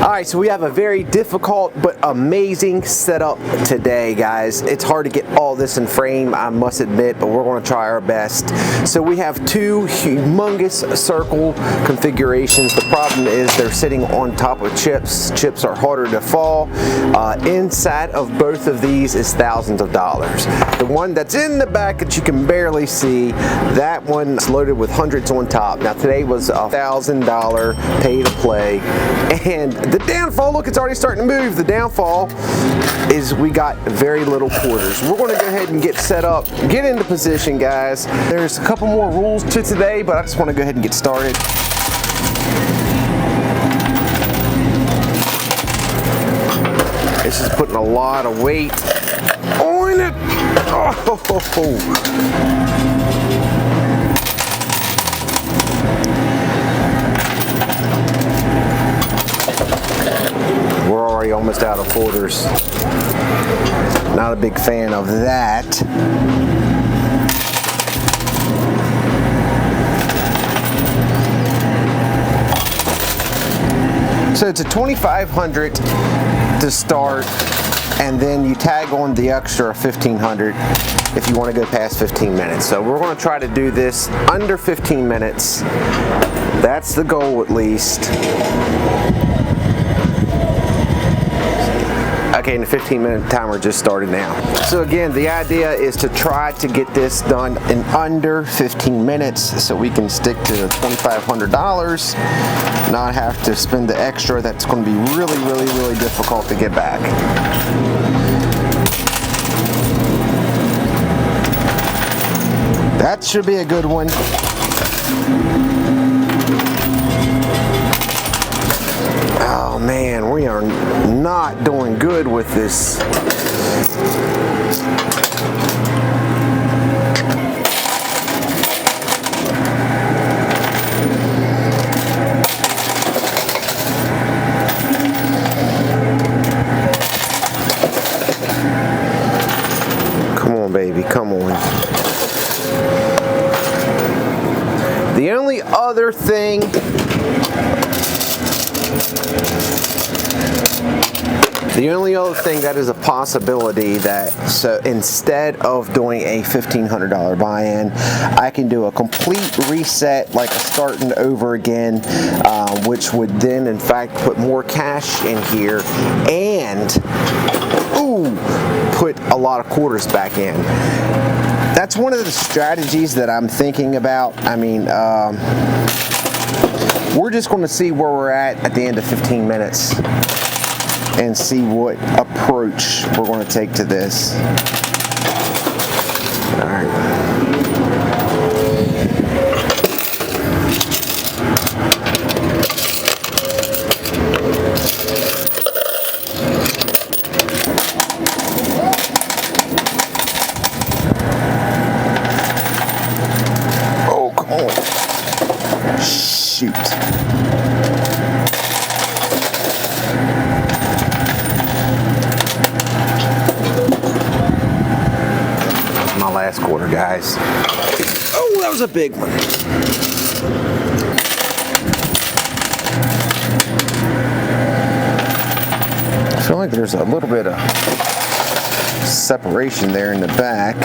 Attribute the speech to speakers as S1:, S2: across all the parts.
S1: Alright, so we have a very difficult but amazing setup today, guys. It's hard to get all this in frame, I must admit, but we're going to try our best. So we have two humongous circle configurations. The problem is they're sitting on top of chips. Chips are harder to fall. Inside of both of these is thousands of dollars. The one that's in the back that you can barely see, that one's loaded with hundreds on top. Now today was $1,000 pay to play, and the downfall, look, it's already starting to move. The downfall is we got very little quarters. We're going to go ahead and get set up, get into position, guys. There's a couple more rules to today, but I just want to go ahead and get started. This is putting a lot of weight on it. We're already almost out of quarters. Not a big fan of that. So it's a $2,500 to start, and then you tag on the extra $1,500 if you want to go past 15 minutes. So we're going to try to do this under 15 minutes. That's the goal, at least. Okay, and the 15-minute timer just started now. So again, the idea is to try to get this done in under 15 minutes so we can stick to the $2,500, not have to spend the extra. That's going to be really, really, really difficult to get back. That should be a good one. Oh man, we are not doing good with this. Come on, baby, come on. The only other thing that is a possibility, that so instead of doing a $1,500 buy-in, I can do a complete reset, like a starting over again, which would then in fact put more cash in here and put a lot of quarters back in. That's one of the strategies that I'm thinking about. I mean, we're just going to see where we're at the end of 15 minutes and see what approach we're going to take to this. All right. Oh, come on. Shoot. Last quarter, guys. Oh, that was a big one. I feel like there's a little bit of separation there in the back.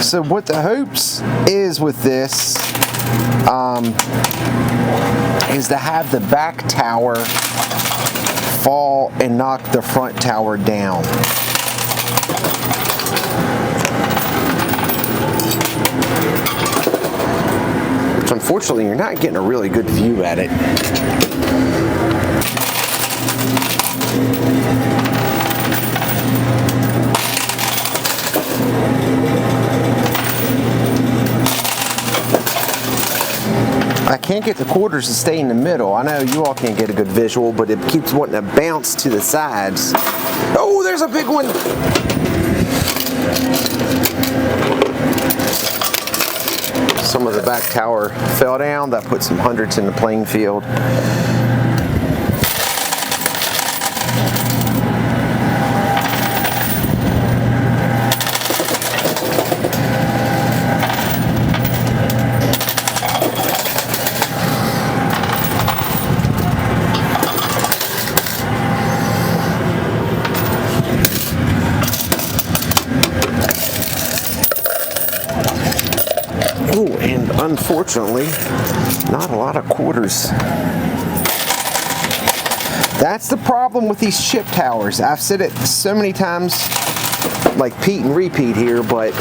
S1: So what the hopes is with this is to have the back tower fall and knock the front tower down. Which unfortunately you're not getting a really good view at it. I can't get the quarters to stay in the middle. I know you all can't get a good visual, but it keeps wanting to bounce to the sides. Oh, there's a big one. Some of the back tower fell down. That put some hundreds in the playing field. Ooh, and unfortunately, not a lot of quarters. That's the problem with these chip towers. I've said it so many times, like Pete and repeat here, but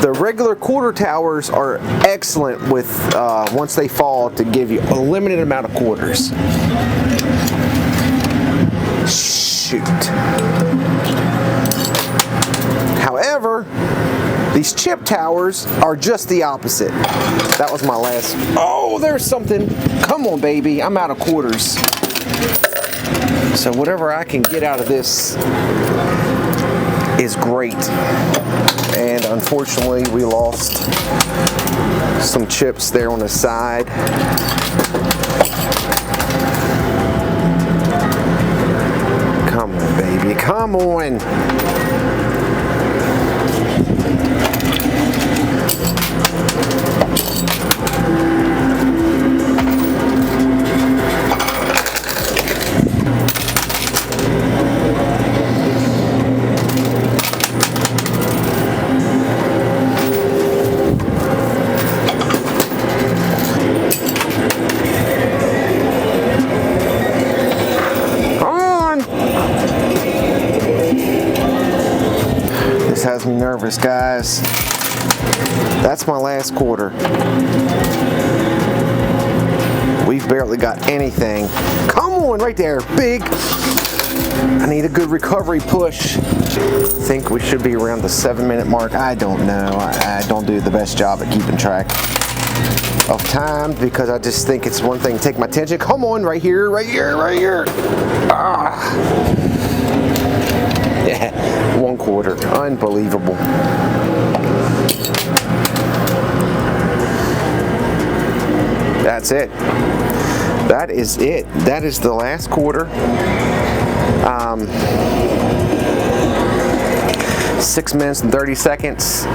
S1: the regular quarter towers are excellent with once they fall to give you a limited amount of quarters. Shoot. However, these chip towers are just the opposite. That was my last. Oh, there's something. Come on, baby. I'm out of quarters. So whatever I can get out of this is great. And unfortunately, we lost some chips there on the side. Come on, baby. Come on. Has me nervous, guys. That's my last quarter. We've barely got anything. Come on, right there, big. I need a good recovery push. I think we should be around the 7-minute mark. I don't know. I don't do the best job at keeping track of time because I just think it's one thing to take my attention. Come on, right here, right here, right here. Ah. Yeah, 1 quarter. Unbelievable. That's it. That is it. That is the last quarter. 6 minutes and 30 seconds.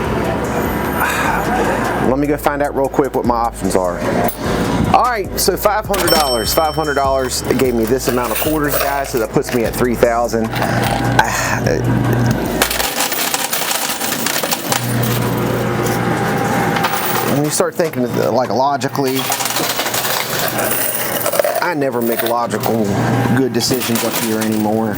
S1: Let me go find out real quick what my options are. Alright, so $500. $500 gave me this amount of quarters, guys, so that puts me at $3,000. When you start thinking like logically, I never make logical good decisions up here anymore.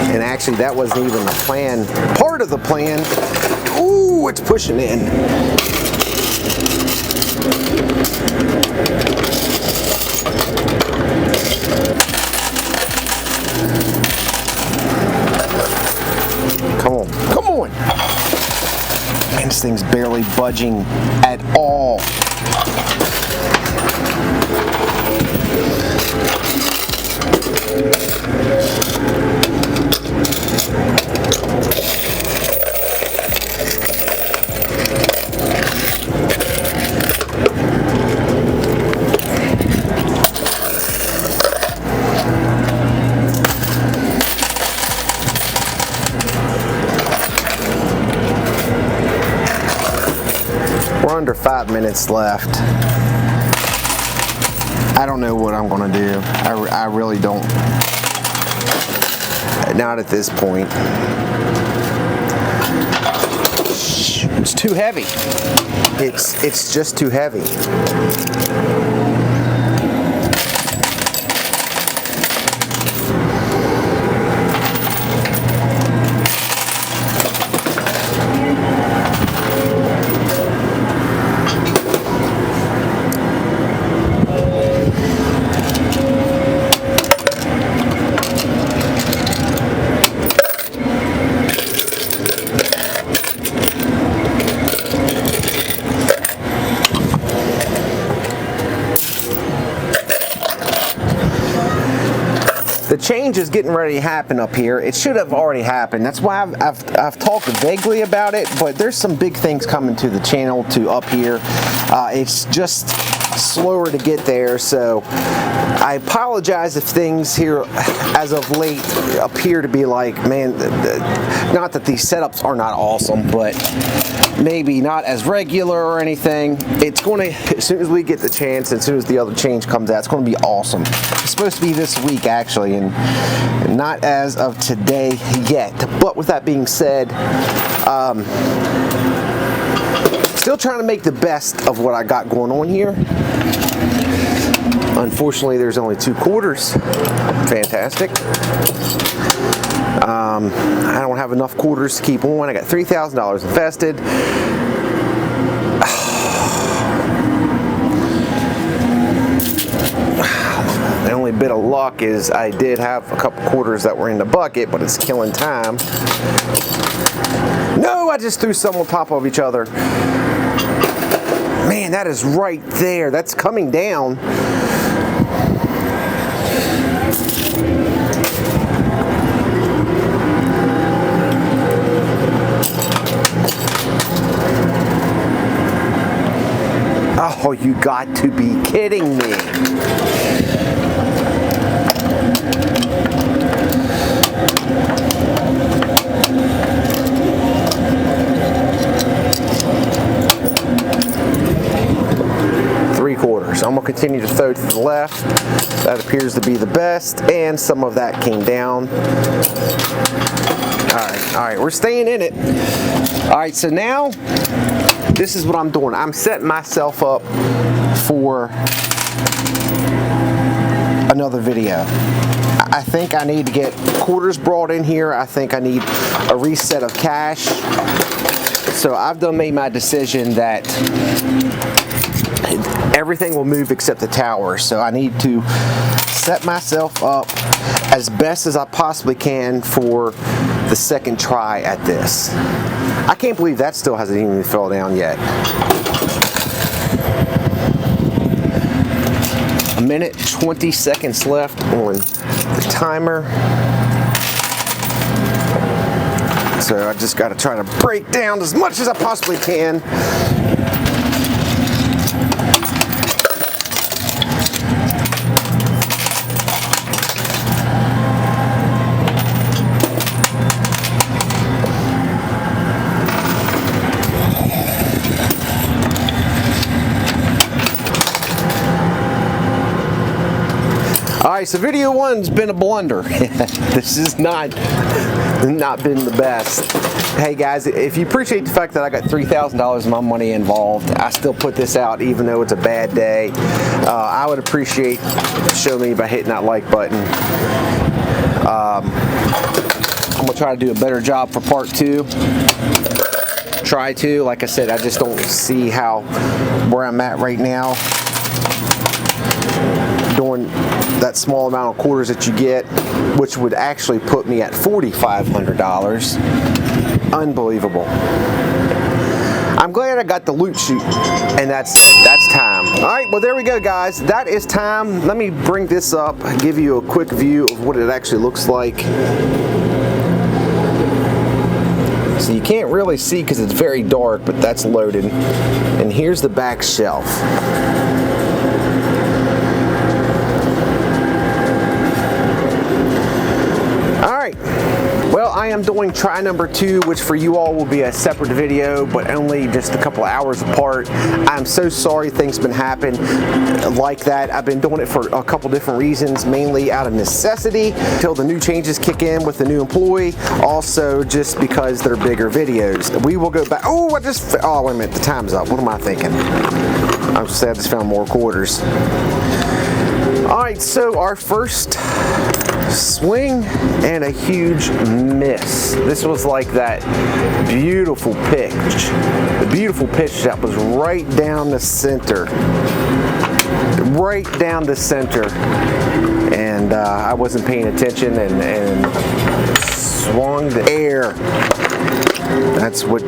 S1: And actually, that wasn't even the plan. Part of the plan. Ooh, it's pushing in. Come on, come on. Man, this thing's barely budging at all. We're under 5 minutes left. I don't know what I'm going to do. I really don't. Not at this point. It's too heavy. It's just too heavy. The change is getting ready to happen up here. It should have already happened. That's why I've talked vaguely about it, but there's some big things coming to the channel to up here. It's just slower to get there, so I apologize if things here as of late appear to be like, man, not that these setups are not awesome, but maybe not as regular or anything. It's going to, as soon as we get the chance, as soon as the other change comes out, it's going to be awesome. It's supposed to be this week actually, and not as of today yet. But with that being said, still trying to make the best of what I got going on here. Unfortunately, there's only 2 quarters. Fantastic. I don't have enough quarters to keep on. I got $3,000 invested. The only bit of luck is I did have a couple quarters that were in the bucket, but it's killing time. No, I just threw some on top of each other. Man, that is right there. That's coming down. Oh, you got to be kidding me. I'm going to continue to throw to the left. That appears to be the best, and some of that came down. All right, we're staying in it. All right, so now this is what I'm doing. I'm setting myself up for another video. I think I need to get quarters brought in here. I think I need a reset of cash. So I've made my decision that everything will move except the tower, so I need to set myself up as best as I possibly can for the second try at this. I can't believe that still hasn't even fell down yet. A minute 20 seconds left on the timer, so I just got to try to break down as much as I possibly can. Alright, so video 1's been a blunder. This has not been the best. Hey guys, if you appreciate the fact that I got $3,000 of my money involved, I still put this out even though it's a bad day. I would appreciate showing me by hitting that like button. I'm going to try to do a better job for part 2. Try to. Like I said, I just don't see where I'm at right now. Doing that small amount of quarters that you get, which would actually put me at $4,500. Unbelievable. I'm glad I got the loot chute, and that's time. All right, well there we go, guys. That is time. Let me bring this up, give you a quick view of what it actually looks like. So you can't really see because it's very dark, but that's loaded. And here's the back shelf. Well, I am doing try number 2, which for you all will be a separate video, but only just a couple hours apart. I'm so sorry things been happening like that. I've been doing it for a couple different reasons, mainly out of necessity, until the new changes kick in with the new employee. Also, just because they're bigger videos. We will go back. Oh, wait a minute, the time's up. What am I thinking? I was sad I just found more quarters. All right, so our first swing and a huge miss. This was like that beautiful pitch. The beautiful pitch that was right down the center. Right down the center. And I wasn't paying attention and swung the air. That's what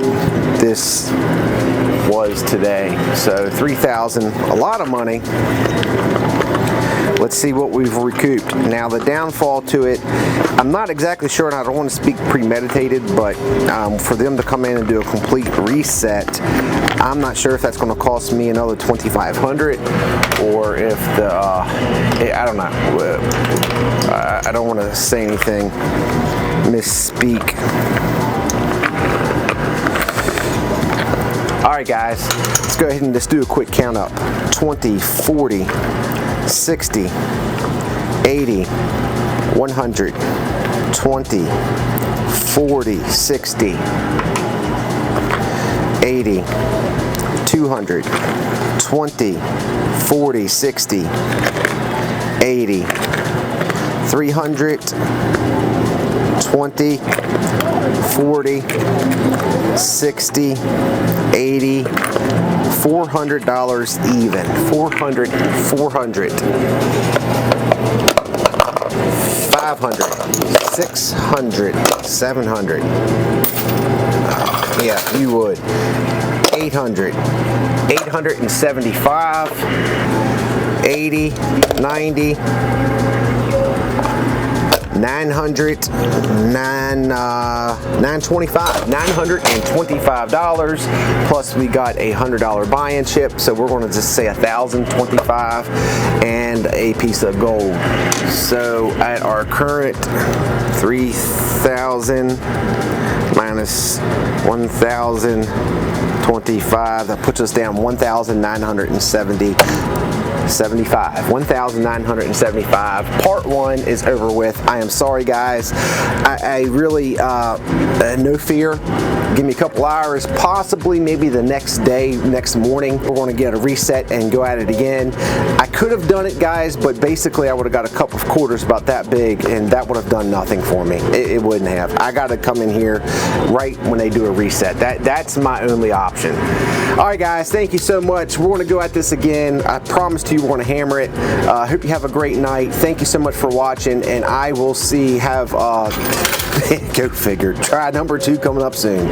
S1: this was today. So $3,000, a lot of money. Let's see what we've recouped. Now the downfall to it, I'm not exactly sure, and I don't want to speak premeditated, but for them to come in and do a complete reset, I'm not sure if that's going to cost me another $2,500 or if the I don't know. I don't want to say anything, misspeak. Alright guys, let's go ahead and just do a quick count up. 20, 40, 60, 80, 100, 20, 40, 60, 80, 200, 20, 40, 60, 80, 300, 20, 40, 60, 80, $400 even. 400, 400, 500, 600, 700. Yeah, you would. 800, 875, 80, 90, 900, $925 plus we got a $100 buy-in chip, so we're going to just say $1,025 and a piece of gold. So at our current 3,000 minus 1,025, that puts us down 1,975. Part one is over with. I am sorry guys. I really no fear. Give me a couple hours, possibly maybe the next day, next morning, we're going to get a reset and go at it again. I could have done it guys, but basically I would have got a couple of quarters about that big and that would have done nothing for me. It wouldn't have. I got to come in here right when they do a reset. That's my only option. Alright guys, thank you so much. We're going to go at this again. I promised you we're going to hammer it. I hope you have a great night. Thank you so much for watching, and I will see, go figure, try number 2 coming up soon.